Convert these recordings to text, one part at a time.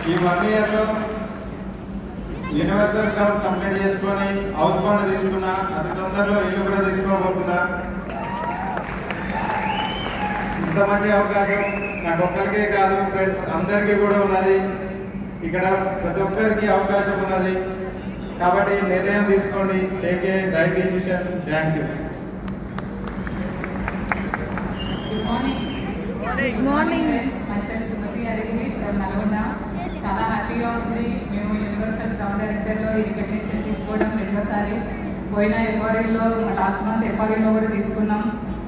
ఈ 1 ఇయర్లో universal ground complete చేసుకొని హౌస్ బాండ్ తీసుకున్నా, అతి తొందరలో ఇల్లు కూడా తీసుకోబోతున్నా. ఇంత మంచి అవకాశం నాకు ఒక్కరికే కాదు ఫ్రెండ్స్, అందరికీ కూడా ఉన్నది. ఇక్కడ ప్రతి ఒక్కరికి అవకాశం ఉన్నది కాబట్టి నిర్ణయం తీసుకోండి. Take a right decision. Thank you. Good morning friends, myself Sumathi Arigiri from Nalgonda. చాలా హ్యాపీగా ఉంది. మేము యూనివర్సల్ గ్రౌండ్ డైరెక్టర్లో ఈ రికగ్నిషన్ తీసుకోవడం రెండోసారి. పోయిన ఎఫ్ఆర్ఈలో లాస్ట్ మంత్ ఎఫ్ఆర్ఈలో కూడా తీసుకున్నాం.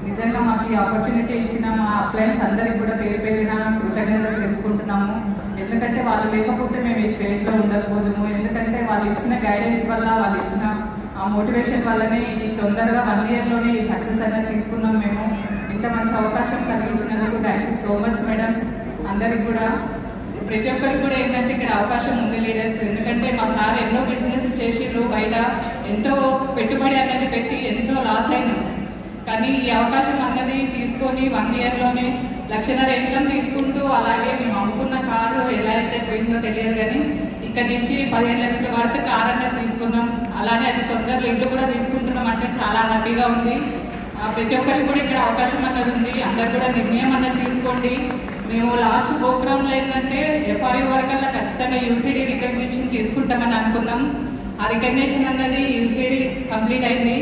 నిజంగా మాకు ఈ ఆపర్చునిటీ ఇచ్చిన మా అప్లయన్స్ అందరికి కూడా పేరు పేరున కృతజ్ఞతలు తెలుపుకుంటున్నాము. ఎందుకంటే వాళ్ళు లేకపోతే మేము ఈ స్టేజ్లో ఉండకపోదుము. ఎందుకంటే వాళ్ళు ఇచ్చిన గైడెన్స్ వల్ల, వాళ్ళు ఇచ్చిన ఆ మోటివేషన్ వల్లనే ఈ తొందరగా 1 ఇయర్లోనే ఈ సక్సెస్ అనేది తీసుకున్నాం. మేము ఇంత మంచి అవకాశం కలిగించినందుకు thank you so much madams. అందరికి కూడా ప్రతి ఒక్కరికి కూడా ఏంటంటే ఇక్కడ అవకాశం ఉంది లీడర్స్. ఎందుకంటే మా సార్ ఎన్నో బిజినెస్ చేసిండ్రు, బయట ఎంతో పెట్టుబడి అనేది పెట్టి ఎంతో లాస్ అయినాం. కానీ ఈ అవకాశం అన్నది తీసుకొని 1 ఇయర్లోనే 1.5 లక్ష ఇన్కమ్ తీసుకుంటూ, అలాగే మేము అమ్ముకున్న కారు ఎలా అయితే పోయిందో తెలియదు కానీ ఇక్కడ నుంచి 15 లక్షల వరకు కార్ అనేది తీసుకున్నాం. అలానే అది తొందరలో ఇల్లు కూడా తీసుకుంటున్నాం అంటే చాలా హ్యాపీగా ఉంది. ప్రతి ఒక్కరికి కూడా ఇక్కడ అవకాశం అన్నది ఉంది. అందరు కూడా నిర్ణయం అన్నది తీసుకోండి. మేము లాస్ట్ ప్రోగ్రాంలో ఏంటంటే ఎఫ్ఆర్ఈ వరకల్లా ఖచ్చితంగా యూసీడీ రికగ్నిషన్ తీసుకుంటామని అనుకున్నాం. ఆ రికగ్నిషన్ అన్నది యూసీడీ కంప్లీట్ అయింది.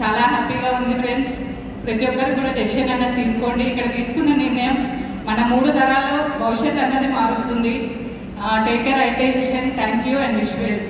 చాలా హ్యాపీగా ఉంది ఫ్రెండ్స్. ప్రతి ఒక్కరు కూడా డెసిషన్ అన్నది తీసుకోండి. ఇక్కడ తీసుకున్న నిర్ణయం మన 3 తరాల్లో భవిష్యత్ అన్నది మారుస్తుంది. Take care, right decision. Thank you and wish well.